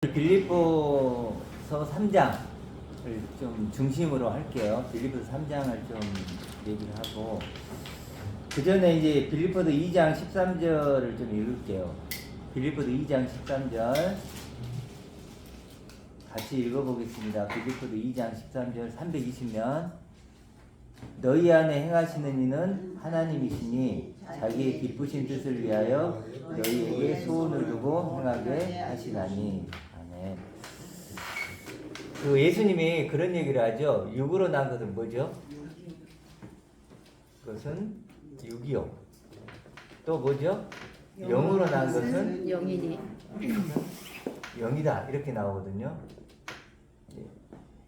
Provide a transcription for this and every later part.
빌립보서 3장을 좀 중심으로 할게요. 빌립보서 3장을 좀 얘기를 하고, 그 전에 이제 빌립보서 2장 13절을 좀 읽을게요. 빌립보서 2장 13절 같이 읽어보겠습니다. 빌립보서 2장 13절 320면 너희 안에 행하시는 이는 하나님이시니 자기의 기쁘신 뜻을 위하여 너희에게 소원을 두고 행하게 하시나니. 아멘. 그 예수님이 그런 얘기를 하죠. 육으로 난 것은 뭐죠? 그것은 육이요. 또 뭐죠? 영으로 난 것은 영이니 영이다. 이렇게 나오거든요.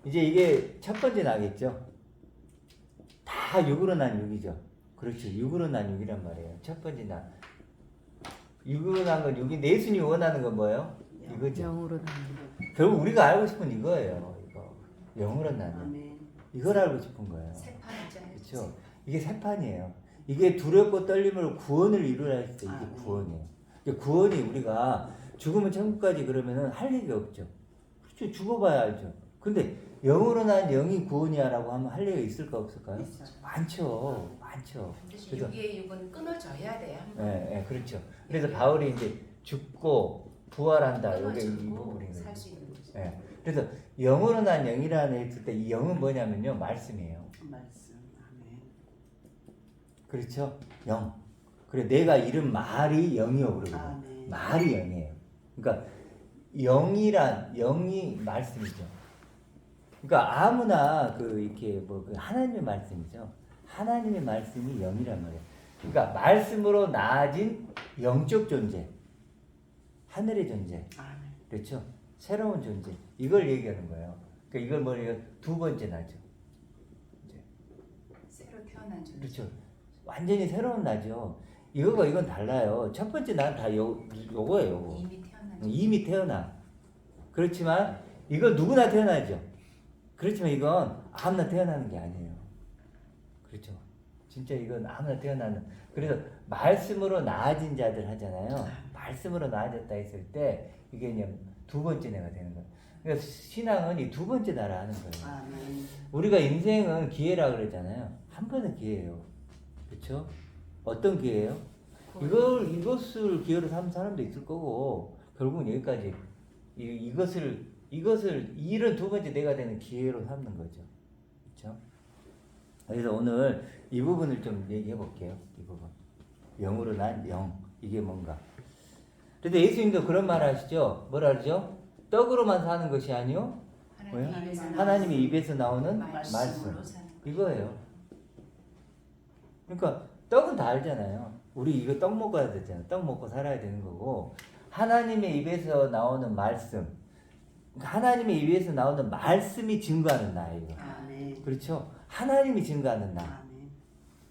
이제 이게 첫 번째 나겠죠. 다 육으로 난 육이죠. 그렇죠. 육으로 난 육이란 말이에요. 첫 번째 난. 육으로 난 건 육인데 예수님이 원하는 건 뭐예요? 이거죠. 영으로 난 결국 우리가 알고 싶은 이거예요. 이거. 영으로 난 육. 이걸 알고 싶은 거예요. 그렇죠. 이게 세판이에요. 이게 두렵고 떨림으로 구원을 이루라 했을 때 이게 구원이에요. 구원이 우리가 죽으면 천국까지 그러면은 할 얘기가 없죠. 그렇죠. 죽어봐야 알죠. 근데 영으로 난 영이 구원이야라고 하면 할 얘기가 있을까 없을까요? 있어요. 많죠. 많죠. 그래서 육의 육은 끊어져야 돼요. 네, 그렇죠. 그래서 바울이 이제 죽고 부활한다. 이게 이 부분인 거죠. 살수 있는 거죠. 네. 그래서 영으로 난 영이라는 했을 때 이 영은 뭐냐면요, 말씀이에요. 말씀. 아멘. 그렇죠? 영. 그래 내가 이른 말이 영이요 그러거든요. 아멘. 말이 영이에요. 그러니까 영이 말씀이죠. 그러니까 아무나 이렇게 그 하나님의 말씀이죠. 하나님의 말씀이 영이란 말이에요. 그러니까 말씀으로 나아진 영적 존재, 하늘의 존재, 아멘. 그렇죠? 새로운 존재, 이걸 얘기하는 거예요. 그러니까 이걸 뭐예요? 두 번째 나죠. 이제. 새로 태어난 존재. 그렇죠. 완전히 새로운 나죠. 이건 달라요. 첫 번째 난 다 요거예요. 요거. 이미 태어난 존재. 이미 태어나. 그렇지만 이건 누구나 태어나죠. 그렇지만 이건 아무나 태어나는 게 아니에요. 그렇죠. 진짜 이건 아무나 태어나는. 그래서 말씀으로 나아진 자들 하잖아요. 말씀으로 나아졌다 했을 때 이게 이제 두 번째 내가 되는 거예요. 그러니까 신앙은 이 두 번째 나라 하는 거예요. 아멘. 우리가 인생은 기회라 그러잖아요. 한 번의 기회예요. 그렇죠? 어떤 기회예요? 이것을 기회로 삼는 사람도 있을 거고 결국은 여기까지 이런 두 번째 내가 되는 기회로 삼는 거죠. 그렇죠? 그래서 오늘 이 부분을 좀 얘기해 볼게요. 이 부분. 영으로 난 영. 이게 뭔가. 그런데 예수님도 그런 말 하시죠. 뭐라 그러죠? 떡으로만 사는 것이 아니요. 뭐요? 하나님의 입에서 나오는 말씀. 이거예요. 그러니까 떡은 다 알잖아요. 우리 이거 떡 먹어야 되잖아요. 떡 먹고 살아야 되는 거고 하나님의 입에서 나오는 말씀. 그러니까 하나님의 입에서 나오는 말씀이 증거하는 나예요. 아멘. 그렇죠? 하나님이 증거하는 나. 아멘.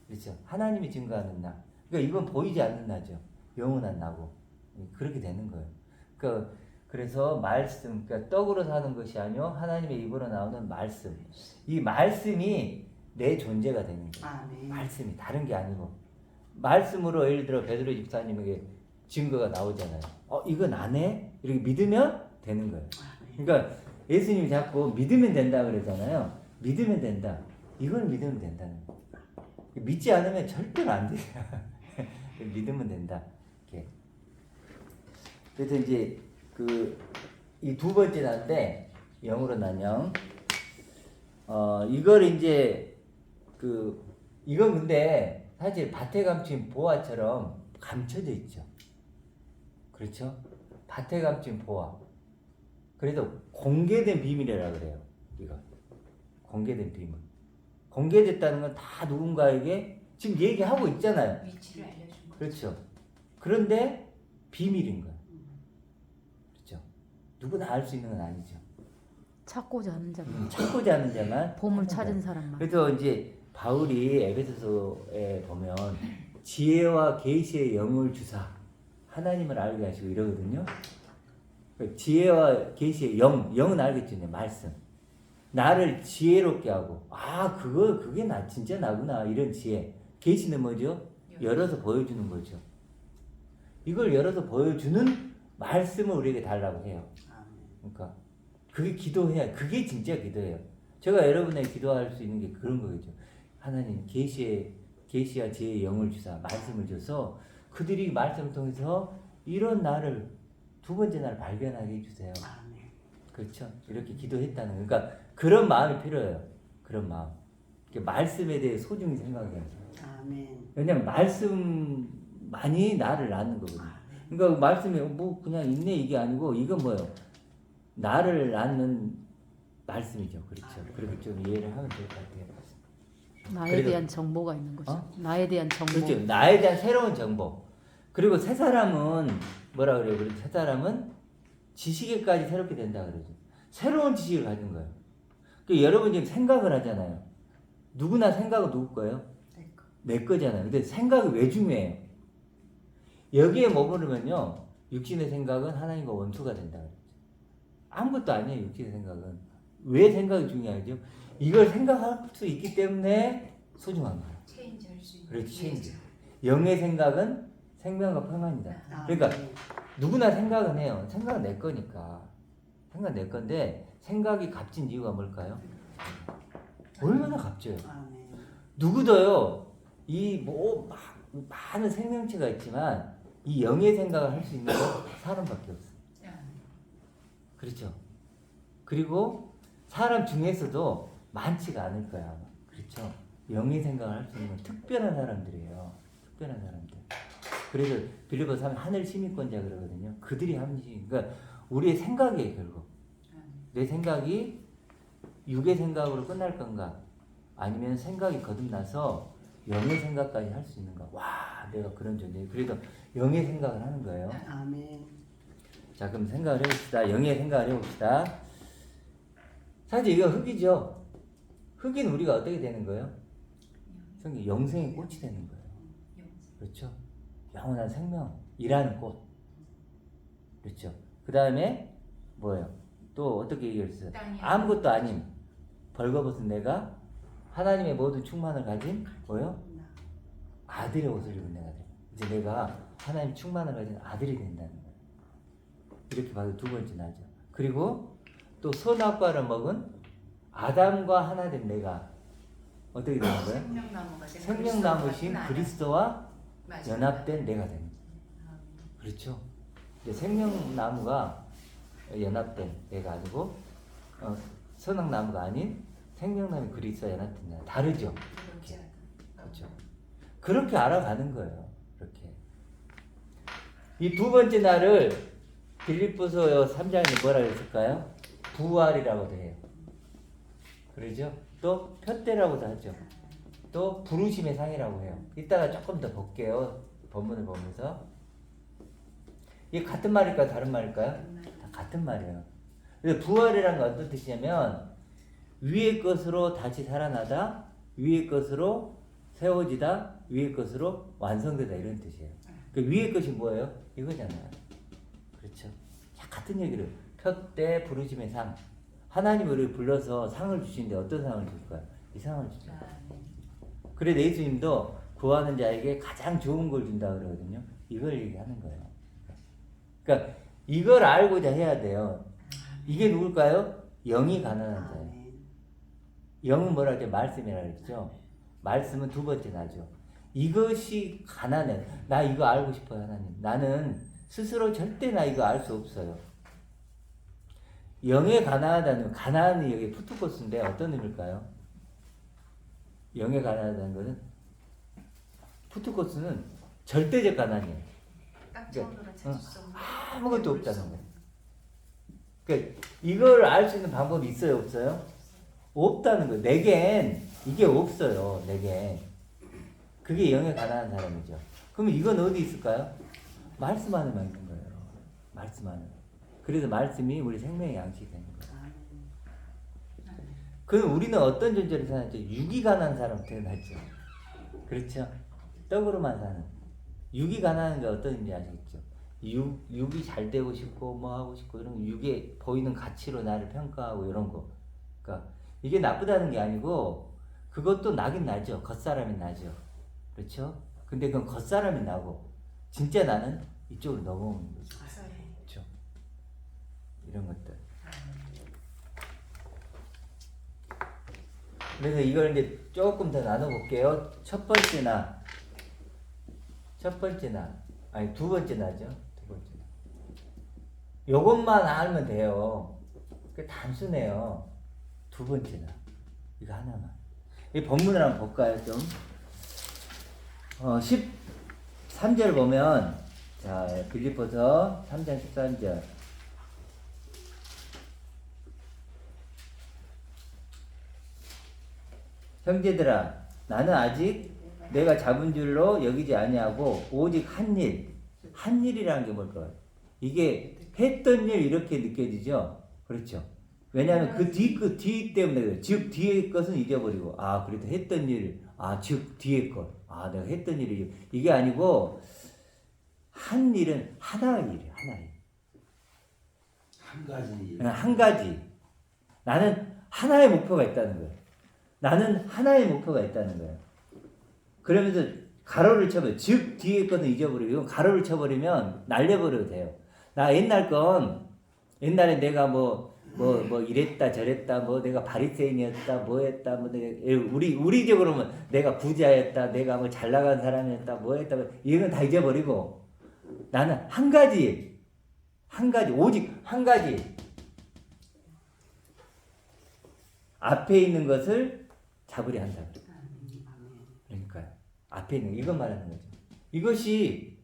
그렇죠? 하나님이 증거하는 나. 그러니까 이건 보이지 않는 나죠. 영원한 나고. 그렇게 되는 거예요. 그래서 말씀, 그러니까 떡으로 사는 것이 아니요 하나님의 입으로 나오는 말씀. 이 말씀이 내 존재가 되는 거예요. 아멘. 말씀이 다른 게 아니고 말씀으로 예를 들어 베드로 집사님에게 증거가 나오잖아요. 이건 안 해? 이렇게 믿으면 되는 거예요. 그러니까 예수님이 자꾸 믿으면 된다 그러잖아요. 믿으면 된다. 이걸 믿으면 된다는 거예요. 믿지 않으면 절대로 안 돼요. 믿으면 된다. 이렇게. 그래서 이제 이 두 번째 난데 영으로 난 영. 이걸 이제 이건 근데 사실 밭에 감춘 보화처럼 감춰져 있죠. 그렇죠? 밭에 감춘 보화. 그래도 공개된 비밀이라 그래요. 이거 공개된 비밀. 공개됐다는 건 다 누군가에게 지금 얘기하고 있잖아요. 위치를 알려준 거. 그렇죠. 그런데 비밀인 거예요. 그렇죠. 누구나 알 수 있는 건 아니죠. 찾고자 하는 자만 찾고자 하는 자만 보물 찾은 사람만. 그래서 이제 바울이 에베소서에 보면 지혜와 계시의 영을 주사 하나님을 알게 하시고 이러거든요. 지혜와 계시의 영은 알겠죠. 말씀. 나를 지혜롭게 하고 그게 나 진짜 나구나 이런 지혜. 계시는 뭐죠? 열어서 보여주는 거죠. 이걸 열어서 보여주는 말씀을 우리에게 달라고 해요. 그러니까 그게 기도해야 그게 진짜 기도예요. 제가 여러분에게 기도할 수 있는 게 그런 거겠죠. 하나님 계시와 지혜의 영을 주사 말씀을 줘서 그들이 말씀을 통해서 이런 나를 두 번째 날 발견하게 해주세요. 아멘. 그렇죠. 이렇게 기도했다는 거. 그러니까 그런 마음이 필요해요. 그런 마음. 말씀에 대해 소중히 생각해요. 아멘. 왜냐면 말씀만이 나를 낳는 거거든요. 아멘. 그러니까 말씀이 뭐 그냥 있네 이게 아니고 이건 뭐예요? 나를 낳는 말씀이죠. 그렇죠. 그렇게 좀 이해를 하면 될 것 같아요. 나에 그래도- 대한 정보가 있는 거죠. 어? 나에 대한 정보. 그렇죠. 나에 대한 새로운 정보. 그리고 새 사람은 뭐라 그래요? 그리고 새 사람은 지식에까지 새롭게 된다 그러죠. 새로운 지식을 가진 거예요. 그 여러분 지금 생각을 하잖아요. 누구나 생각은 누구 거예요? 내 거. 내 거잖아요. 근데 생각이 왜 중요해요? 여기에 머무르면요, 육신의 생각은 하나님과 원수가 된다 그랬죠. 아무것도 아니에요. 육신의 생각은. 왜 생각이 중요하죠? 이걸 생각할 수 있기 때문에 소중한 거예요. 체인지할 수 있는. 그렇지, 체인지. 기회죠. 영의 생각은 생명과 평안이다. 그러니까 아멘. 누구나 생각은 해요. 생각은 내 거니까. 생각은 내 건데 생각이 값진 이유가 뭘까요? 얼마나 값져요. 아멘. 누구도요. 이 뭐 많은 생명체가 있지만 이 영의 생각을 할 수 있는 건 사람밖에 없어요. 아멘. 그렇죠. 그리고 사람 중에서도 많지가 않을 거야 아마. 그렇죠. 영의 생각을 할 수 있는 건 특별한 사람들이에요. 특별한 사람들. 그래서 빌립보서 3 하늘 시민권자 그러거든요. 그들이 함시. 그러니까 우리의 생각이에요 결국. 아멘. 내 생각이 육의 생각으로 끝날 건가? 아니면 생각이 거듭나서 영의 생각까지 할 수 있는가? 와, 내가 그런 존재. 그래서 영의 생각을 하는 거예요. 아멘. 자, 그럼 생각을 해봅시다. 영의 생각을 해봅시다. 사실 이거 흙이죠. 흙인 우리가 어떻게 되는 거예요? 성경 영생의 꽃이 되는 거예요. 그렇죠? 영원한 생명이라는 꽃. 그렇죠? 그 다음에 뭐예요? 또 어떻게 얘기했어요? 아무것도 아닌 벌거벗은 내가 하나님의 모든 충만을 가진 뭐예요? 아들의 옷을 입은 내가 돼. 이제 내가 하나님 충만을 가진 아들이 된다는 거예요. 이렇게 봐도 두 번째 나죠. 그리고 또 선악과를 먹은 아담과 하나 된 내가 어떻게 되는 거예요? 생명나무가 된 생명나무신 그리스도와 그리스도와 맞아요. 연합된 내가 되는 거예요. 그렇죠. 이제 생명나무가 연합된 내가 아니고 선악나무가 아닌 생명나무 그리스도와 연합된 내가 다르죠. 그렇지 않아. 그렇죠. 그렇게 알아가는 거예요. 그렇게. 이 두 번째 날을 빌립보서 3장에 뭐라 그랬을까요? 부활이라고도 해요. 그러죠? 또 표대라고도 하죠. 또 부르심의 상이라고 해요. 이따가 조금 더 볼게요. 본문을 보면서. 이게 같은 말일까요? 다른 말일까요? 다 같은 말이에요. 그래서 부활이란 건 어떤 뜻이냐면 위의 것으로 다시 살아나다, 위의 것으로 세워지다, 위의 것으로 완성되다 이런 뜻이에요. 그 위의 것이 뭐예요? 이거잖아요. 그렇죠? 자, 같은 얘기를 표대 부르심의 상. 하나님이 우리를 불러서 상을 주시는데 어떤 상을 줄까요? 이 상을 주죠. 그래서 예수님도 구하는 자에게 가장 좋은 걸 준다 그러거든요. 이걸 얘기하는 거예요. 그러니까 이걸 알고자 해야 돼요. 이게 누굴까요? 영이 가난한 자예요. 아멘. 영은 뭐라 하죠? 말씀이라 그랬죠. 말씀은 두 번째 나죠. 이것이 가난해. 나 이거 알고 싶어요, 하나님. 나는 스스로 절대 나 이거 알 수 없어요. 영에 가난하다는, 가난은 여기 푸트코스인데 어떤 의미일까요? 영에 가난하다는 것은, 푸트코스는 절대적 가난이에요. 딱 정도로 찾을 수 없는 아무것도 없다는 거예요. 그러니까 이걸 알 수 있는 방법이 있어요, 없어요? 없다는 거예요. 내겐 이게 없어요, 내겐. 그게 영에 가난한 사람이죠. 그러면 이건 어디 있을까요? 말씀 안에만 있는 거예요. 말씀 안에. 그래서 말씀이 우리 생명의 양식이 되는 거예요. 그럼 우리는 어떤 존재로 사는지 육이 가난한 사람 태어났죠. 그렇죠? 떡으로만 사는. 육이 가난한 게 어떤 의미인지 아시겠죠? 육이 잘 되고 싶고 뭐 하고 싶고 이런 거, 육에 보이는 가치로 나를 평가하고 이런 거. 그러니까 이게 나쁘다는 게 아니고 그것도 나긴 나죠. 겉사람이 나죠. 그렇죠? 근데 그건 겉사람이 나고 진짜 나는 이쪽으로 넘어오는 거죠. 그렇죠? 이런 것들. 그래서 이걸 이제 조금 더 나눠볼게요. 첫 번째 나, 아니 두 번째 나죠. 두 번째 나. 요것만 알면 돼요. 그 단순해요. 두 번째 나. 이거 하나만. 이 본문을 한번 볼까요, 좀? 13절 보면, 자, 빌립보서 3장 13절. 형제들아, 나는 아직 내가 잡은 줄로 여기지 아니하고 오직 한 일이라는 게 뭘까요? 이게 했던 일 이렇게 느껴지죠? 그렇죠? 왜냐하면 그 뒤 때문에 그래요. 즉 뒤의 것은 잊어버리고 그래도 했던 일, 즉 뒤의 것, 내가 했던 일이 이게 아니고 한 일은 하나의 일이에요. 하나의 일. 한 가지. 나는 하나의 목표가 있다는 거예요. 나는 하나의 목표가 있다는 거예요. 그러면서 가로를 쳐버려. 즉 뒤에 것은 잊어버리고 이건 가로를 쳐버리면 날려버려도 돼요. 나 옛날에 내가 뭐 이랬다 저랬다 뭐 내가 바리새인이었다 뭐 했다 뭐 우리적으로는 내가 부자였다 내가 뭐 잘나간 사람이었다 뭐 했다 이건 다 잊어버리고 나는 한 가지 오직 한 가지 앞에 있는 것을 잡으려 한다. 그러니까요. 앞에 있는 이것 말하는 거죠. 이것이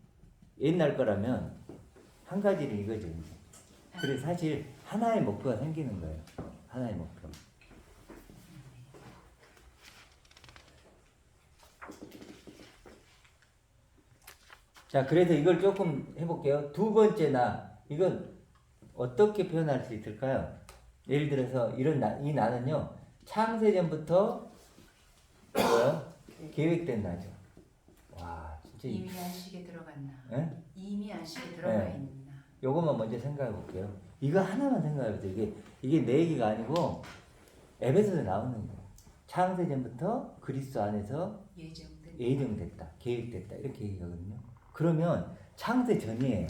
옛날 거라면 한 가지는 이거죠. 그래서 사실 하나의 목표가 생기는 거예요. 하나의 목표. 자, 그래서 이걸 조금 해볼게요. 두 번째 나, 이건 어떻게 표현할 수 있을까요? 예를 들어서 이 나는요, 창세전부터 뭐요? 계획된 나죠. 와, 진짜 이미 안식에 들어갔나? 예? 이미 안식에 들어가 네. 있나? 요것만 먼저 생각해 볼게요. 이거 하나만 생각해 보세요. 이게 내 얘기가 아니고 에베소서에 나오는 거예요. 창세전부터 그리스도 안에서 예정됐다, 계획됐다 이렇게 얘기하거든요. 그러면 창세전이에요.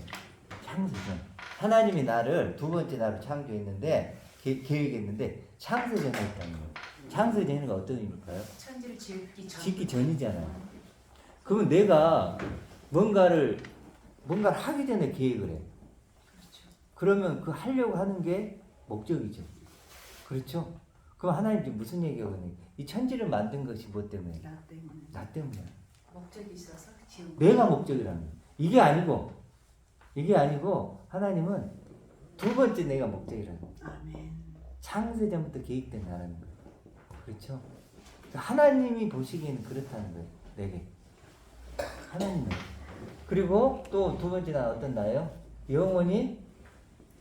창세전. 하나님이 나를 두 번째 나를 창조했는데 계획했는데 창세전에 있다는 거예요. 창세전이 어떤 의미일까요? 천지를 짓기 전이잖아요. 그러면 내가 뭔가를 하기 전에 계획을 해. 그렇죠. 그러면 그 하려고 하는 게 목적이죠. 그렇죠? 그럼 하나님 지금 무슨 얘기하거든요? 이 천지를 만든 것이 뭐 때문에? 나 때문에. 목적이 있어서 지은 내가 목적이라는 거예요. 이게 아니고 하나님은 두 번째 내가 목적이라는 거예요. 아멘. 창세전부터 계획된 나라는 거예요. 그렇죠? 하나님이 보시기에는 그렇다는 거예요. 내게. 하나님은. 그리고 또 두 번째 나 어떤 나예요? 영원히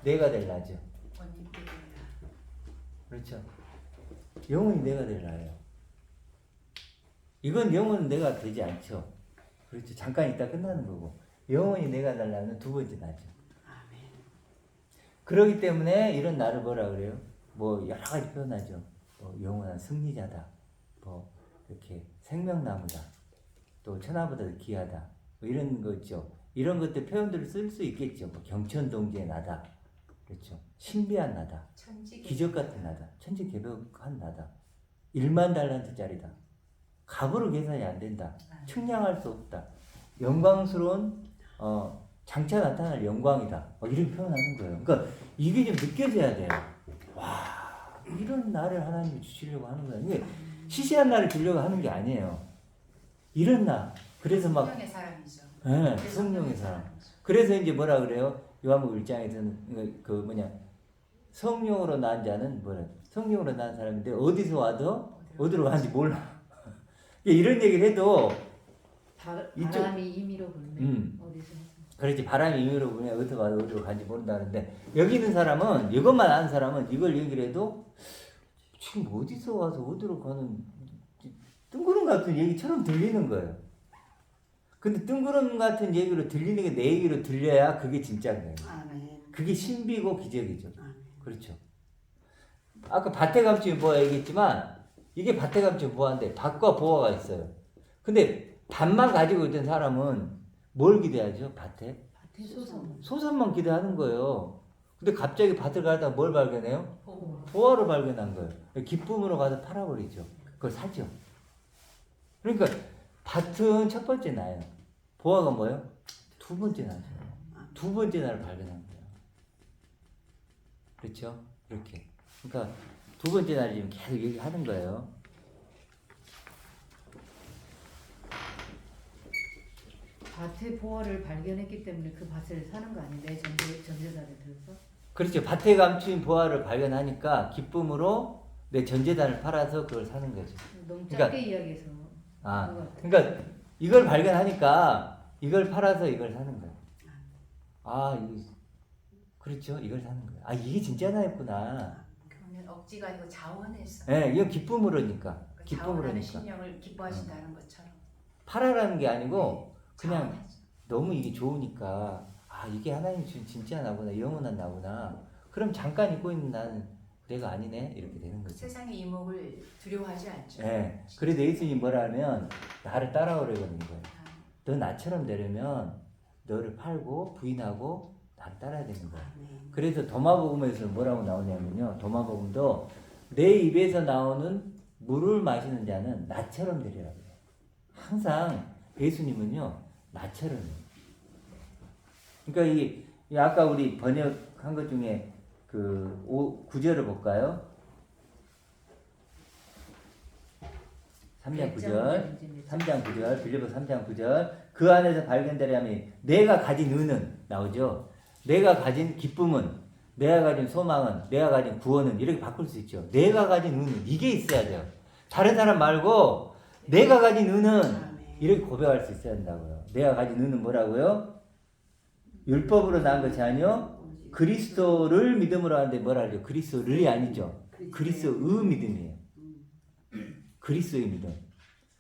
내가 될 나죠. 원님께 된다. 그렇죠? 영원히 내가 될 나예요. 이건 영원은 내가 되지 않죠. 그렇죠? 잠깐 있다 끝나는 거고. 영원히 내가 될 나는 두 번째 나죠. 아멘. 그렇기 때문에 이런 나를 뭐라 그래요? 뭐 여러 가지 표현하죠. 뭐 영원한 승리자다. 뭐 이렇게 생명나무다. 또 천하보다 귀하다. 뭐 이런 거 있죠. 이런 것들 표현들을 쓸 수 있겠죠. 뭐 경천동지의 나다. 그렇죠. 신비한 나다. 기적 같은 나다. 천지개벽한 나다. 1만 달란트짜리다. 값으로 계산이 안 된다. 측량할 수 없다. 영광스러운 장차 나타날 영광이다. 이런 표현하는 거예요. 그러니까 이게 좀 느껴져야 돼요. 와, 이런 나를 하나님이 주시려고 하는 거예요. 이게 시시한 나를 주려고 하는 게 아니에요. 이런 나. 그래서 막 성령의 사람이죠. 네, 성령의 사람. 그래서 이제 뭐라 그래요? 요한복음 1장에서는 그 뭐냐 성령으로 낳은 자는 뭐래? 성령으로 낳은 사람인데 어디서 와도 어디로 가는지 몰라. 이런 얘기를 해도 바람이 임의로 불면 어디서 그렇지 바람이 임의로 불면 어디서 와도 어디로 가는지 모른다는데 여기 있는 사람은 이것만 아는 사람은 이걸 얘기를 해도 지금 어디서 와서 어디로 가는 뜬구름 같은 얘기처럼 들리는 거예요. 근데 뜬구름 같은 얘기로 들리는 게 내 얘기로 들려야 그게 진짜인 거예요. 아멘. 그게 신비고 기적이죠. 아멘. 그렇죠. 아까 밭의 감추인 보아 얘기했지만 이게 밭의 감추인 보아인데 밭과 보아가 있어요. 근데 밭만 가지고 있던 사람은 뭘 기대하죠? 밭에? 소선 소산만 기대하는 거예요. 근데 갑자기 밭을 가다가 뭘 발견해요? 보호. 보화를 발견한 거예요. 기쁨으로 가서 팔아버리죠. 그걸 사죠. 그러니까 밭은 첫 번째 나요. 보화가 뭐예요? 두 번째 나죠. 두 번째 나를 발견한 거예요. 그렇죠? 이렇게. 그러니까 두 번째 날이 지금 계속 얘기하는 거예요. 밭의 보화를 발견했기 때문에 그 밭을 사는 거 아닌데 전재산에 들어서? 그렇죠. 밭에 감춘 보화를 발견하니까 기쁨으로 내 전재단을 팔아서 그걸 사는 거죠. 너무 그러니까- 짧게 이야기해서 아, 그런 것 같아요. 그러니까 이걸 발견하니까 이걸 팔아서 이걸 사는 거예요. 아, 그렇죠. 이걸 사는 거예요. 아, 이게 진짜 나였구나. 그러면 억지가 아니고 자원해서. 예, 이건 기쁨으로니까. 자원하는 기쁨으로니까. 신령을 기뻐하신다는 것처럼. 팔아라는 게 아니고 그냥 자원하죠. 너무 이게 좋으니까 아, 이게 하나님 준 진짜 나구나. 영원한 나구나. 그럼 잠깐 잊고 있는 나는 내가 아니네. 이렇게 되는 거죠. 세상의 이목을 두려워하지 않죠. 예. 그래도 예수님이 뭐라 하면 나를 따라오려는 거예요. 아, 너 나처럼 되려면 너를 팔고 부인하고 나를 따라야 되는 거야. 그래서 도마복음에서 뭐라고 나오냐면요. 도마복음도 내 입에서 나오는 물을 마시는 자는 나처럼 되리라고 해요. 항상 예수님은요. 나처럼. 그러니까 이 아까 우리 번역한 것 중에 그 9절을 볼까요? 3장 9절. 3장 9절, 빌립보 3장 9절. 그 안에서 발견되려면 내가 가진 은은 나오죠. 내가 가진 기쁨은, 내가 가진 소망은, 내가 가진 구원은 이렇게 바꿀 수 있죠. 내가 가진 은은 이게 있어야 돼요. 다른 사람 말고 내가 가진 은은 이렇게 고백할 수 있어야 한다고요. 내가 가진 은은 뭐라고요? 율법으로 난 것이 아니요 그리스도를 믿음으로 하는데 뭐라 하죠? 그리스도를 아니죠. 그리스도의 믿음이에요. 그리스도의 믿음.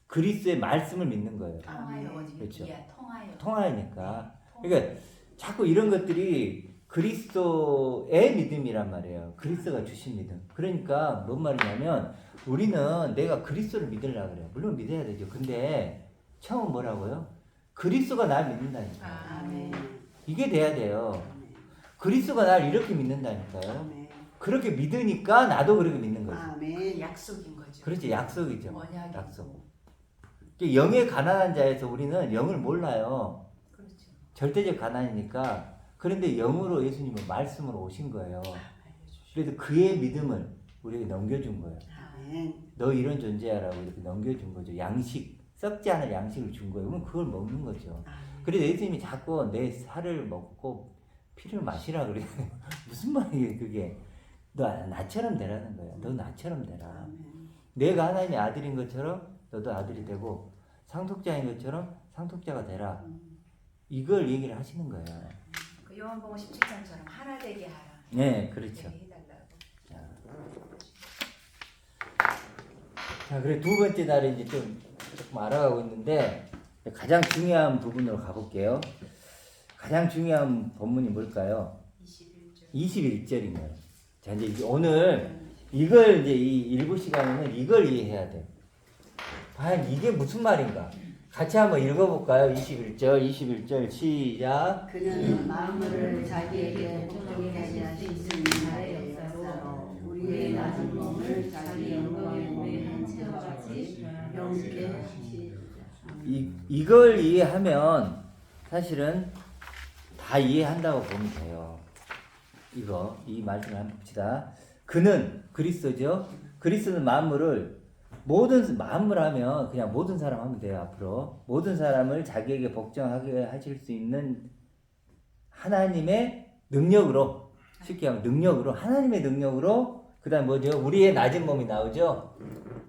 그리스도의 말씀을 믿는 거예요. 통하여 어디 그렇죠. 통하여. 통하니까. 그러니까 자꾸 이런 것들이 그리스도의 믿음이란 말이에요. 그리스도가 주신 믿음. 그러니까 뭔 말이냐면 우리는 내가 그리스도를 믿으려고 그래요. 물론 믿어야 되죠. 근데 처음 뭐라고요? 그리스도가 날 믿는다니까. 아멘. 이게 돼야 돼요. 그리스도가 날 이렇게 믿는다니까요. 그렇게 믿으니까 나도 그렇게 믿는 거죠. 그 약속인 거죠. 그렇지, 약속이죠. 언약이고. 약속. 영에 가난한 자에서 우리는 영을 몰라요. 그렇죠. 절대적 가난이니까. 그런데 영으로 예수님은 말씀으로 오신 거예요. 알려주시고. 그래도 그의 믿음을 우리에게 넘겨준 거예요. 아멘. 너 이런 존재야라고 이렇게 넘겨준 거죠. 양식, 썩지 않을 양식을 준 거예요. 그럼 그걸 먹는 거죠. 그래서 예수님이 자꾸 내 살을 먹고 피를 마시라 그래요. 무슨 말이에요, 그게? 너 나처럼 되라는 거야. 너 나처럼 되라. 내가 하나님의 아들인 것처럼 너도 아들이 되고 상속자인 것처럼 상속자가 되라. 이걸 얘기를 하시는 거예요. 그 요한복음 17장처럼 하나 되게 하라. 네, 그렇죠. 이렇게 해달라고. 자, 그래 두 번째 날에 이제 좀 조금 알아가고 있는데 가장 중요한 부분으로 가볼게요. 가장 중요한 본문이 뭘까요? 21절. 21절인 거예요. 자, 이제 오늘 이걸 이제 이 일부 시간에는 이걸 이해해야 돼. 과연 이게 무슨 말인가? 같이 한번 읽어볼까요? 21절 시작. 그는 만물을 자기에게 복종하게 하신 나의 역사로 우리의 낮은 몸을 자기 영광의 몸에 한 채와 같이 병게 하시리라. 이걸 이해하면 사실은 다 이해한다고 보면 돼요. 이 말씀을 한번 봅시다. 그는 그리스도죠. 그리스도는 만물을 만물 하면 그냥 모든 사람 하면 돼요. 앞으로 모든 사람을 자기에게 복종하게 하실 수 있는 하나님의 능력으로, 쉽게 하면 능력으로, 하나님의 능력으로. 그 다음 뭐죠? 우리의 낮은 몸이 나오죠.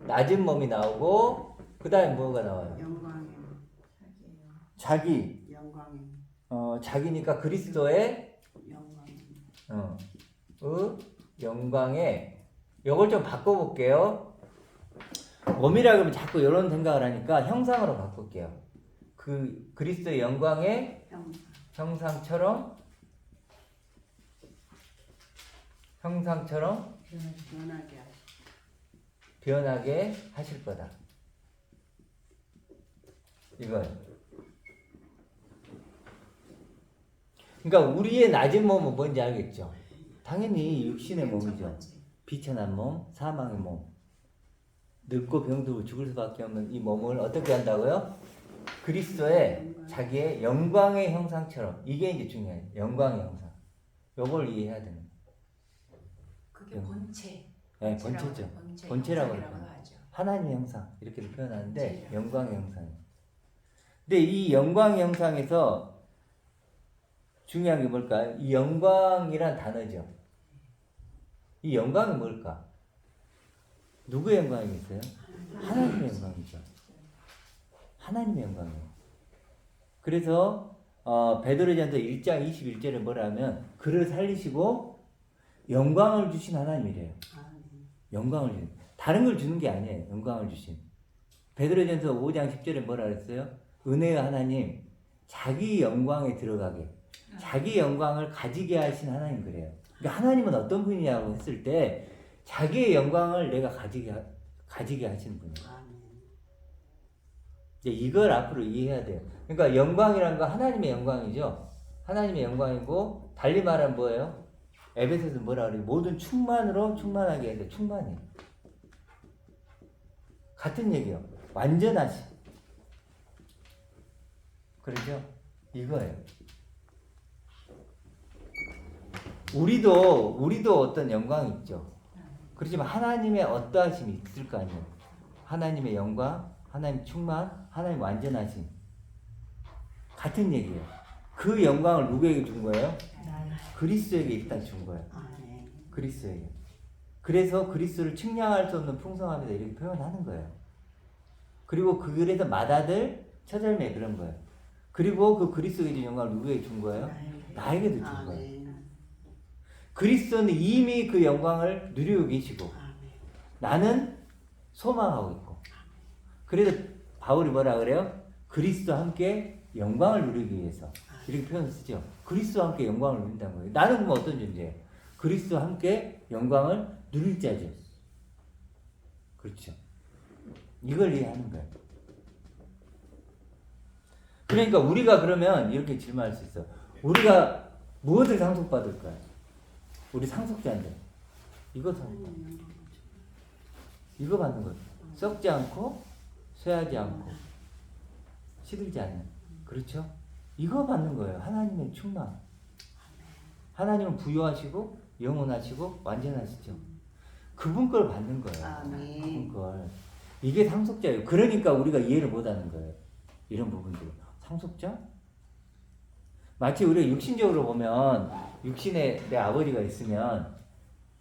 낮은 몸이 나오고 그 다음에 뭐가 나와요? 영광의 자기. 영광의 자기니까 그리스도의 영광의 영광에. 이걸 좀 바꿔볼게요. 몸이라 그러면 자꾸 이런 생각을 하니까 형상으로 바꿀게요. 그 그리스도의 영광의 형상처럼 변하게 하실 거다. 이거예요. 그러니까 우리의 낮은 몸은 뭔지 알겠죠? 당연히 육신의 첫 몸이죠. 번째. 비천한 몸, 사망의 몸. 늙고 병들고 죽을 수밖에 없는 이 몸을 어떻게 한다고요? 그리스도의 자기의 영광의 형상처럼. 이게 이제 중요해요. 영광의 형상. 요걸 이해해야 되는 거예요. 그게 본체. 네, 본체죠. 본체 본체라고 형상이라고 그래요. 하죠. 하나님의 형상 이렇게 표현하는데 본체죠. 영광의 형상. 근데 이 영광의 형상에서 중요한 게 뭘까요? 이 영광이란 단어죠. 이 영광이 뭘까? 누구의 영광이겠어요? 하나님의 영광이죠. 하나님의 영광이에요. 그래서 베드로전서 1장 21절에 뭐라 하면 그를 살리시고 영광을 주신 하나님이래요. 영광을 주신. 다른 걸 주는 게 아니에요. 영광을 주신. 베드로전서 5장 10절에 뭐라 그랬어요? 은혜의 하나님 자기 영광에 들어가게 자기 영광을 가지게 하신 하나님 그래요. 그러니까 하나님은 어떤 분이냐고 했을 때 자기의 영광을 내가 가지게 하시는 분이에요. 이제 이걸 앞으로 이해해야 돼요. 그러니까 영광이란 거 하나님의 영광이죠. 하나님의 영광이고 달리 말하면 뭐예요? 에베소서 뭐라 그래요? 모든 충만으로 충만하게 해야 돼. 충만해. 같은 얘기예요. 완전하시. 그렇죠? 이거예요. 우리도 어떤 영광이 있죠. 그렇지만 하나님의 어떠하심이 있을 거 아니에요. 하나님의 영광, 하나님 충만, 하나님 완전하심. 같은 얘기예요. 그 영광을 누구에게 준 거예요? 그리스도에게 일단 준 거예요. 그리스도에게. 그래서 그리스도를 측량할 수 없는 풍성함이다 이렇게 표현하는 거예요. 그리고 그래서 맏아들 처절매 그런 거예요. 그리고 그 그리스도에 준 영광을 누구에게 준 거예요? 나에게도 준 거예요. 그리스도는 이미 그 영광을 누리고 계시고 나는 소망하고 있고. 그래서 바울이 뭐라 그래요? 그리스도와 함께 영광을 누리기 위해서 이렇게 표현을 쓰죠. 그리스도와 함께 영광을 누린다는 거예요. 나는 그럼 어떤 존재예요? 그리스도와 함께 영광을 누릴 자죠. 그렇죠. 이걸 이해하는 거예요. 그러니까 우리가 그러면 이렇게 질문할 수 있어. 우리가 무엇을 상속받을까요? 우리 상속자인데 이거 상속받는 거예요. 이거 받는 거예요. 썩지 않고 쇠하지 않고 시들지 않는. 그렇죠? 이거 받는 거예요. 하나님의 충만. 하나님은 부유하시고 영원하시고 완전하시죠. 그분 걸 받는 거예요. 그분 걸. 이게 상속자예요. 그러니까 우리가 이해를 못하는 거예요. 이런 부분들. 상속자? 마치 우리가 육신적으로 보면 육신에 내 아버지가 있으면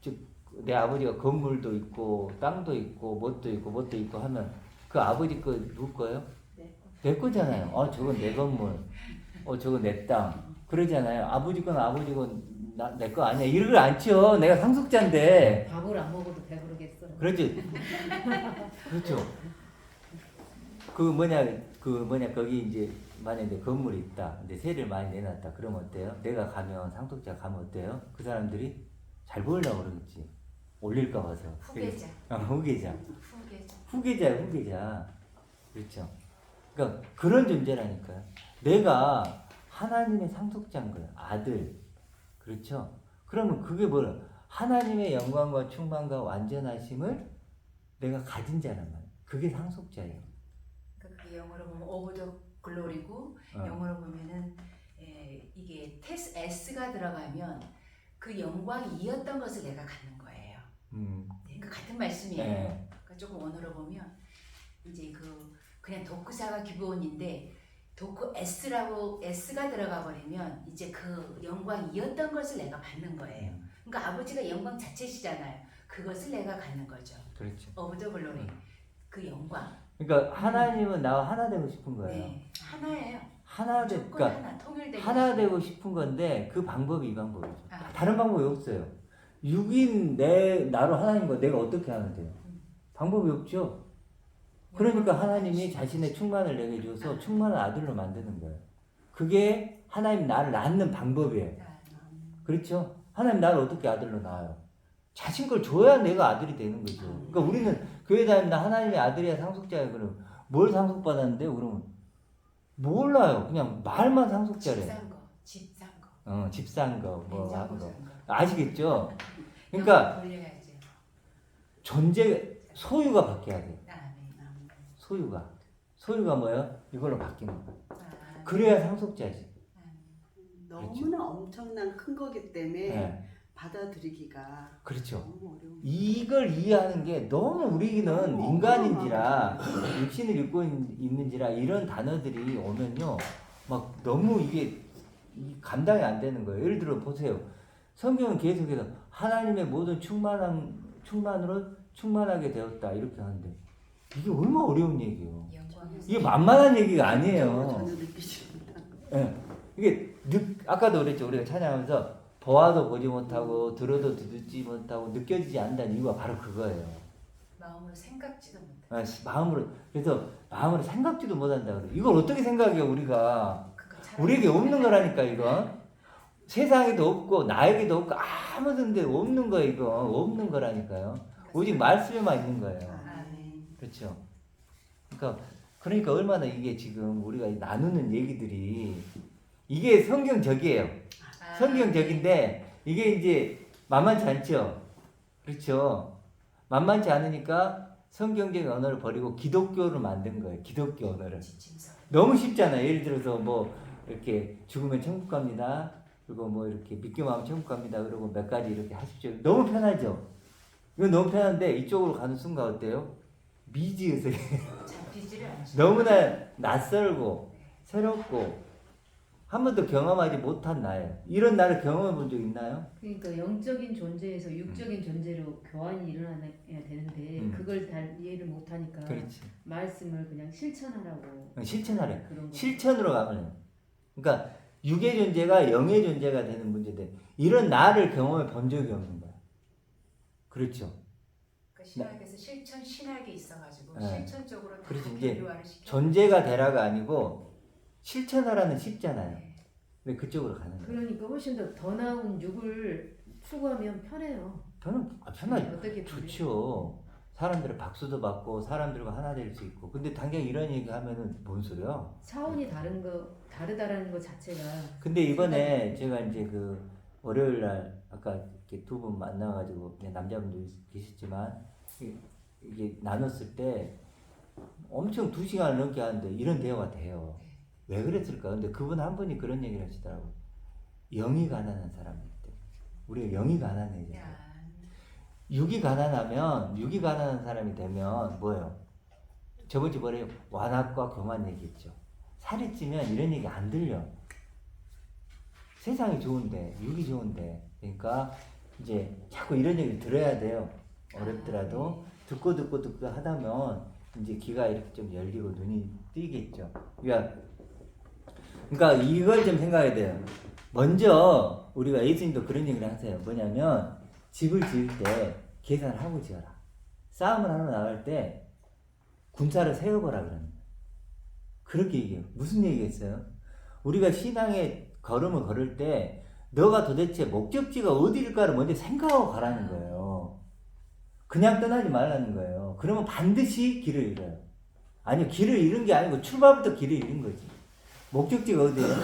즉 내 아버지가 건물도 있고 땅도 있고 뭣도 있고 하면 그 아버지 거 누구 거예요? 내 거잖아요. 저건 내 건물. 저건 내 땅. 그러잖아요. 아버지 건 아버지 건 내 거 아니야. 이러질 않죠. 내가 상속자인데. 밥을 안 먹어도 배부르겠어. 그렇지. 그렇죠. 거기 이제 만약에 건물이 있다. 근데 세를 많이 내놨다. 그러면 어때요? 내가 가면 상속자 가면 어때요? 그 사람들이 잘 보이려고 그러겠지. 올릴까 봐서. 후계자. 후계자. 후계자. 후계자. 그렇죠. 그러니까 그런 존재라니까요. 내가 하나님의 상속자인 거예요. 아들. 그렇죠. 그러면 그게 뭐야? 하나님의 영광과 충만과 완전하심을 내가 가진 자란 말이에요. 그게 상속자예요. 그러니까 그 영어로 보면 오브 더 글로리고 영어로 보면은 이게 테스 S가 들어가면 그 영광이 이었던 것을 내가 갖는 거예요. 그러니까 같은 말씀이에요. 네. 그러니까 조금 원어로 보면 이제 그냥 도크사가 기본인데 도크 S라고 S가 들어가 버리면 이제 그 영광이었던 것을 내가 받는 거예요. 그러니까 아버지가 영광 자체시잖아요. 그것을 내가 갖는 거죠. 그렇죠. 오브 더 글로리. 그 영광. 그러니까 하나님은 나와 하나 되고 싶은 거예요. 네. 하나예요. 하나 되, 무조건 그러니까 하나, 통일되고 하나 되고 싶은 건데 그 방법이 이 방법이죠. 아. 다른 방법이 없어요. 육인 나로 하나님과 내가 어떻게 하면 돼요? 방법이 없죠. 그러니까 하나님이 자신의 충만을 내게 줘서 충만한 아들로 만드는 거예요. 그게 하나님 나를 낳는 방법이에요. 그렇죠? 하나님 나를 어떻게 아들로 낳아요? 자신 걸 줘야 내가 아들이 되는 거죠. 그러니까 우리는 교회 다니는데 하나님의 아들이야 상속자야 그러면 뭘 상속받았는데요? 그러면 몰라요. 그냥 말만 상속자래. 집 산 거. 집 산 거, 뭐 한 거. 냉장고 아시겠죠? 그러니까 돌려야지. 존재 소유가 바뀌어야 돼. 아, 네. 소유가 뭐예요? 이걸로 바뀌는 거야. 아, 그래야 상속자지. 너무나 엄청난 큰 거기 때문에 네. 받아들이기가 그렇죠. 너무 어려운. 이걸 이해하는 게 너무 우리는 인간인지라 육신을 입고 있는지라 이런 단어들이 오면요 막 너무 이게 감당이 안 되는 거예요. 예를 들어 보세요. 성경은 계속해서 하나님의 모든 충만으로 충만하게 되었다 이렇게 하는데 이게 얼마나 어려운 얘기예요. 영광에서 이게 만만한 얘기가 아니에요. 전혀 느끼지 못한. 예. 이게 아까도 그랬죠. 우리가 찬양하면서 보아도 보지 못하고 들어도 듣지 못하고 느껴지지 않는다는 이유가 바로 그거예요. 마음으로 생각지도 못해. 마음으로 그래서 마음으로 생각지도 못한다 그래. 이걸 어떻게 생각해요 우리가? 그거 차라리 우리에게 없는 거라니까 이건. 세상에도 없고 나에게도 없고 아무든데 없는 거 이거 없는 거라니까요. 오직 말씀에만 있는 거예요. 아멘. 그렇죠. 그러니까 얼마나 이게 지금 우리가 나누는 얘기들이 이게 성경적이에요. 아, 성경적인데 이게 이제 만만치 않죠. 그렇죠. 만만치 않으니까 성경적인 언어를 버리고 기독교를 만든 거예요. 기독교 언어를. 지침서. 너무 쉽잖아요. 예를 들어서 뭐 이렇게 죽으면 천국 갑니다. 그리고 뭐 이렇게 믿기만 하면 천국 갑니다. 그리고 몇 가지 이렇게 하십시오. 너무 편하죠. 이건 너무 편한데 이쪽으로 가는 순간 어때요? 미지의식. 잡히지를 않죠. 너무나 낯설고 새롭고 한 번도 경험하지 못한 나예요. 이런 나를 경험해 본 적 있나요? 그러니까 영적인 존재에서 육적인 존재로 교환이 일어나야 되는데 그걸 다 이해를 못하니까 그렇지. 말씀을 그냥 실천하라고 실천하래. 그런 거. 실천으로 가면 해요. 그러니까 육의 존재가 영의 존재가 되는 문제인데 이런 나를 경험해 본 적이 없는 거야. 그렇죠. 그 신학에서 실천 신학이 있어가지고 네. 실천적으로 다 그렇지, 이제 교류화를 시켜. 존재가 되라가 아니고 실천하라는 쉽잖아요. 네. 근데 그쪽으로 가는 거예요. 그러니까 훨씬 더 나은 육을 추구하면 편해요. 저는 편하죠. 어떻게 좋죠. 사람들은 박수도 받고 사람들과 하나 될 수 있고. 근데 당장 이런 얘기 하면은 뭔 소리야? 차원이 다르다라는 것 자체가 근데 이번에 제가 이제 그 월요일 날 아까 이렇게 두 분 만나가지고 그냥 남자분도 계셨지만 이게 나눴을 때 엄청 2시간을 넘게 하는데 이런 대화가 돼요. 왜 그랬을까? 근데 그분 한 분이 그런 얘기를 하시더라고요. 영이 가난한 사람이기 때문에. 우리가 영이 가난해져요. 야, 육이 가난한 사람이 되면 뭐예요? 저번 주 뭐래요? 완악과 교만 얘기했죠. 살이 찌면 이런 얘기 안 들려. 세상이 좋은데, 육이 좋은데. 그러니까 이제 자꾸 이런 얘기를 들어야 돼요. 어렵더라도. 듣고 하다면 이제 귀가 이렇게 좀 열리고 눈이 뜨이겠죠. 그러니까 이걸 좀 생각해야 돼요. 먼저 우리가 예수님도 그런 얘기를 하세요. 뭐냐면 집을 지을 때 계산을 하고 지어라. 싸움을 하러 나갈 때 군사를 세워보라 그러는 거예요. 그렇게 얘기해요. 무슨 얘기겠어요? 우리가 신앙의 걸음을 걸을 때 너가 도대체 목적지가 어디일까를 먼저 생각하고 가라는 거예요. 그냥 떠나지 말라는 거예요. 그러면 반드시 길을 잃어요. 아니요, 길을 잃은 게 아니고 출발부터 길을 잃은 거지. 목적지가 어디예요?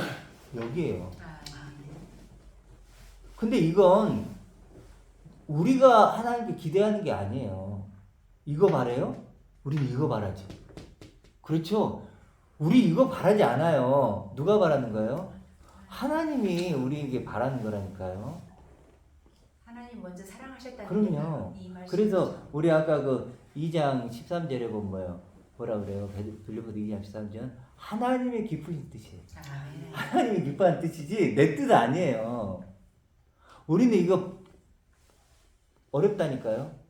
여기에요. 근데 이건 우리가 하나님께 기대하는 게 아니에요. 이거 바래요? 우리는 이거 바라죠. 그렇죠? 우리 이거 바라지 않아요. 누가 바라는 거예요? 하나님이 우리에게 바라는 거라니까요. 하나님 먼저 사랑하셨다는 그럼요. 이 말씀. 그래서 우리 아까 그 2장 13절에 보면 뭐라 그래요? 빌립보서 2장 13절 하나님의 기쁘신 뜻이에요. 네. 하나님이 기뻐하는 뜻이지 내 뜻 아니에요. 우리는 이거 어렵다니까요.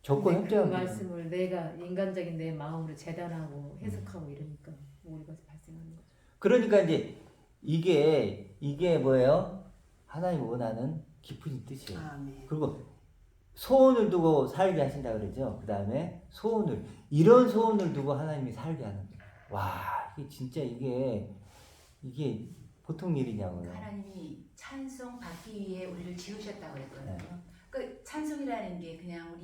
조건 그 협조하는 말씀을 내가 인간적인 내 마음으로 재단하고 해석하고 이러니까 오류가 발생하는 거죠. 그러니까 이제 이게 뭐예요? 하나님 원하는 깊은 뜻이에요. 아멘. 그리고 소원을 두고 살게 하신다 그러죠. 그 다음에 소원을 이런 소원을 두고 하나님이 살게 하는 거예요. 와, 이게 진짜 이게 보통 일이냐고요. 하나님이 찬송 받기 위해 우리를 지으셨다고 그랬거든요. 네. 그 찬송이라는 게 그냥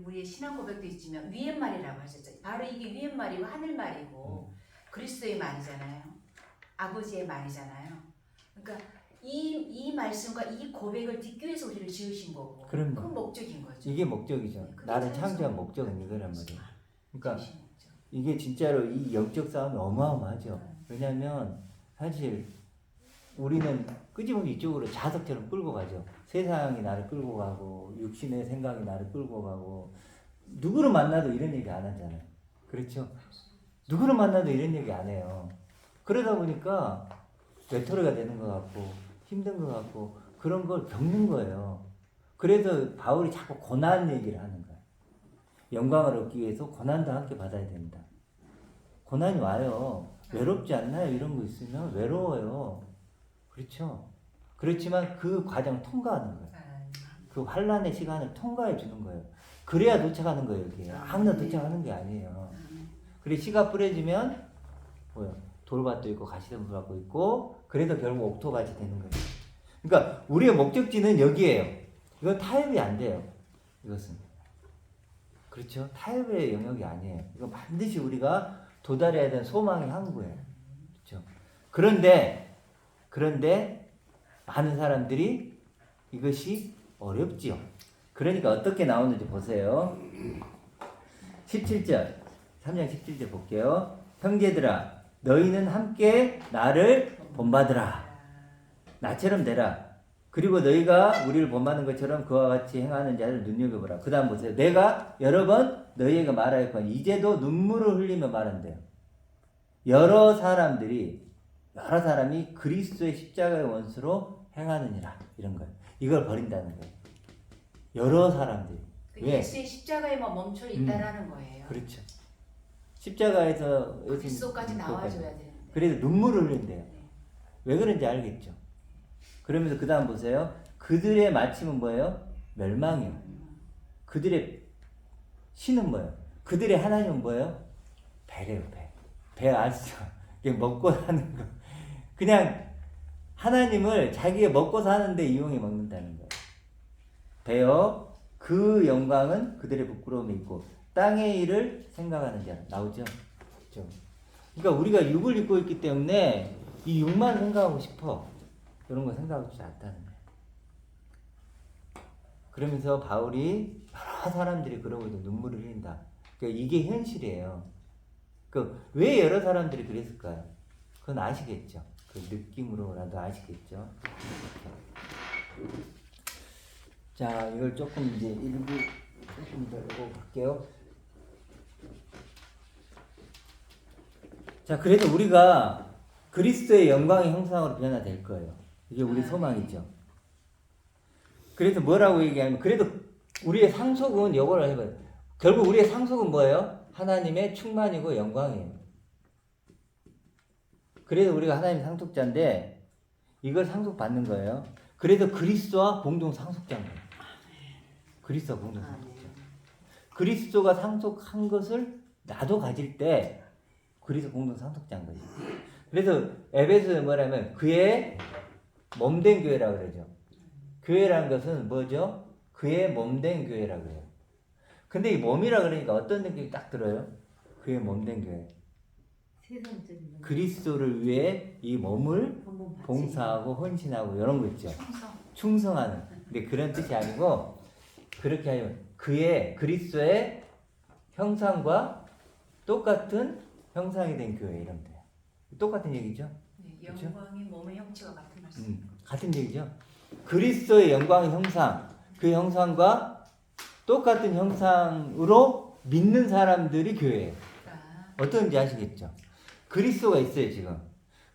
우리의 신앙 고백도 있지만 위의 말이라고 하셨죠. 바로 이게 위의 말이고 하늘 말이고 그리스도의 말이잖아요. 아버지의 말이잖아요. 그러니까 이 말씀과 이 고백을 듣기 위해서 우리를 지으신 거고 그럼요. 그 목적인 거죠. 이게 목적이죠. 네, 그게 나를 자연스러운 창조한 목적은 이거란 말이에요. 그러니까 지으신 목적. 이게 진짜로 이 영적 싸움이 어마어마하죠. 왜냐하면 사실 우리는 끊임없이 이쪽으로 자석처럼 끌고 가죠. 세상이 나를 끌고 가고 육신의 생각이 나를 끌고 가고 누구를 만나도 이런 얘기 안 하잖아요. 그렇죠? 누구를 만나도 이런 얘기 안 해요. 그러다 보니까 외톨이가 되는 것 같고 힘든 것 같고 그런 걸 겪는 거예요. 그래서 바울이 자꾸 고난 얘기를 하는 거예요. 영광을 얻기 위해서 고난도 함께 받아야 된다. 고난이 와요. 외롭지 않나요? 이런 거 있으면 외로워요. 그렇죠? 그렇지만 그 과정 통과하는 거예요. 그 환란의 시간을 통과해 주는 거예요. 그래야 도착하는 거예요. 여기 아무나 도착하는 게 아니에요. 그래 씨가 뿌려지면 뭐요? 돌밭도 있고 가시덤불밭도 있고 그래서 결국 옥토밭이 되는 거예요. 그러니까 우리의 목적지는 여기에요. 이건 타협이 안 돼요. 이것은 그렇죠? 타협의 영역이 아니에요. 이거 반드시 우리가 도달해야 되는 소망의 항구예요. 그렇죠? 그런데 많은 사람들이 이것이 어렵지요. 그러니까 어떻게 나오는지 보세요. 17절 3장 17절 볼게요. 형제들아 너희는 함께 나를 본받으라. 나처럼 되라. 그리고 너희가 우리를 본받는 것처럼 그와 같이 행하는 자를 눈여겨보라. 그 다음 보세요. 내가 여러 번 너희에게 말하였거니 이제도 눈물을 흘리며 말한대요. 여러 사람이 그리스도의 십자가의 원수로 행하느니라. 이런 거예요. 이걸 버린다는 거예요. 여러 사람들이. 그 왜? 예수의 십자가에만 멈춰 있다라는 거예요. 그렇죠. 십자가에서 그리스도까지 나와줘야 되는데. 그래도 눈물을 흘린대요. 왜 그런지 알겠죠. 그러면서 그 다음 보세요. 그들의 마침은 뭐예요? 멸망이요. 그들의 신은 뭐예요? 그들의 하나님은 뭐예요? 배래요, 배. 배 아시죠? 이게 먹고 사는 거. 그냥 하나님을 자기가 먹고 사는데 이용해 먹는다는 거예요. 배여 그 영광은 그들의 부끄러움이 있고 땅의 일을 생각하는 자. 나오죠? 그렇죠? 그러니까 우리가 육을 입고 있기 때문에 이 육만 생각하고 싶어. 이런 거 생각하고 싶지 않다는 거예요. 그러면서 바울이 여러 사람들이 그러고 있는 눈물을 흘린다. 그러니까 이게 현실이에요. 왜 여러 사람들이 그랬을까요? 그건 아시겠죠? 그 느낌으로라도 아시겠죠? 자, 이걸 조금 이제 일부 조금 더 읽어 볼게요. 자, 그래서 우리가 그리스도의 영광의 형상으로 변화될 거예요. 이게 우리 소망이죠. 그래서 뭐라고 얘기하면, 그래도 우리의 상속은 요걸 해봐요. 결국 우리의 상속은 뭐예요? 하나님의 충만이고 영광이에요. 그래서 우리가 하나님의 상속자인데, 이걸 상속받는 거예요. 그래서 그리스도와 공동 상속자인 거예요. 그리스도와 공동 상속자. 그리스도가 상속한 것을 나도 가질 때, 그리스도 공동 상속자인 거지. 그래서 에베소에 뭐라면 그의 몸된 교회라고 그러죠. 교회라는 것은 뭐죠? 그의 몸된 교회라고 해요. 근데 이 몸이라 그러니까 어떤 느낌이 딱 들어요? 그의 몸된 교회. 세상적인 그리스도를 위해 이 몸을 한번 같이 봉사하고 헌신하고 이런 거 있죠. 충성하는. 근데 그런 뜻이 아니고 그렇게 하면 그리스도의 형상과 똑같은 형상이 된 교회 이런 데. 똑같은 얘기죠. 네, 그렇죠? 영광이 몸의 형체와 같은 말씀. 같은 얘기죠. 그리스도의 영광의 형상, 그 형상과 똑같은 형상으로 믿는 사람들이 교회예요. 어떤지 아시겠죠? 그리스도가 있어요, 지금.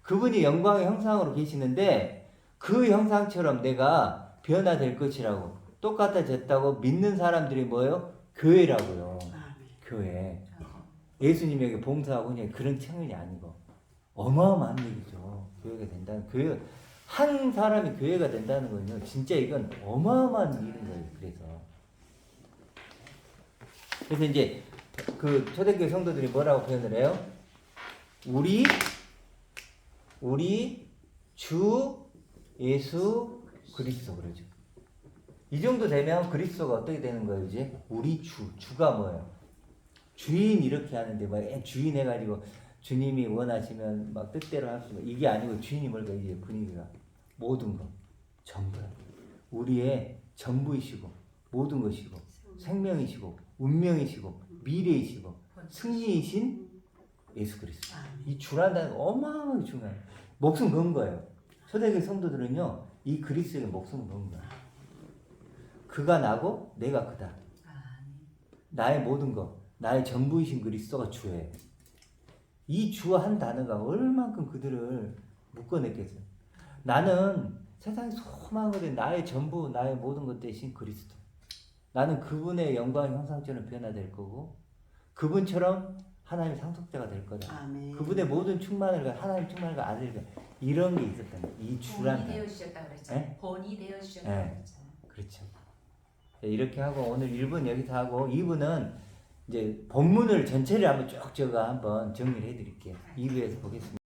그분이 영광의 형상으로 계시는데 그 형상처럼 내가 변화될 것이라고 똑같아졌다고 믿는 사람들이 뭐예요? 교회라고요. 교회. 예수님에게 봉사하고 그냥 그런 측면이 아니고 어마어마한 얘기죠. 교회가 된다는 교회 한 사람이 교회가 된다는 건요. 진짜 이건 어마어마한 일인 거예요. 그래서 이제 그 초대교회 성도들이 뭐라고 표현을 해요? 우리 주 예수 그리스도 그러죠. 이 정도 되면 그리스도가 어떻게 되는 거예요? 이제 우리 주가 뭐예요? 주인 이렇게 하는데 막 주인 해가지고 주님이 원하시면 막 뜻대로 합시다. 이게 아니고 주인이 뭘까 이제 분위기가 모든 것 전부 우리의 전부이시고 모든 것이고 생명이시고 운명이시고 미래이시고 승리이신 예수 그리스도. 이 주란다는 거 어마어마하게 중요해요. 목숨 건 거예요. 초대교회 성도들은요 이 그리스도에게 목숨 건 거예요. 그가 나고 내가 그다. 나의 모든 것, 나의 전부이신 그리스도가 주예요. 이 주 한 단어가 얼만큼 그들을 묶어냈겠어요. 나는 세상에 소망을 나의 전부, 나의 모든 것 대신 그리스도. 나는 그분의 영광의 형상처럼 변화될 거고 그분처럼 하나님의 상속자가 될 거다. 아멘. 그분의 모든 충만을 하나님 충만을 아들과 이런 게 있었다는 거예요. 이 주란 본이 단어. 되어 주셨다 그랬잖아요. 네? 본이 되어 주셨다 네. 그랬잖아요. 그렇죠. 이렇게 하고 오늘 1분 여기서 하고 2분은 이제 본문을 전체를 한번 쭉 제가 한번 정리를 해드릴게요. 2부에서 보겠습니다.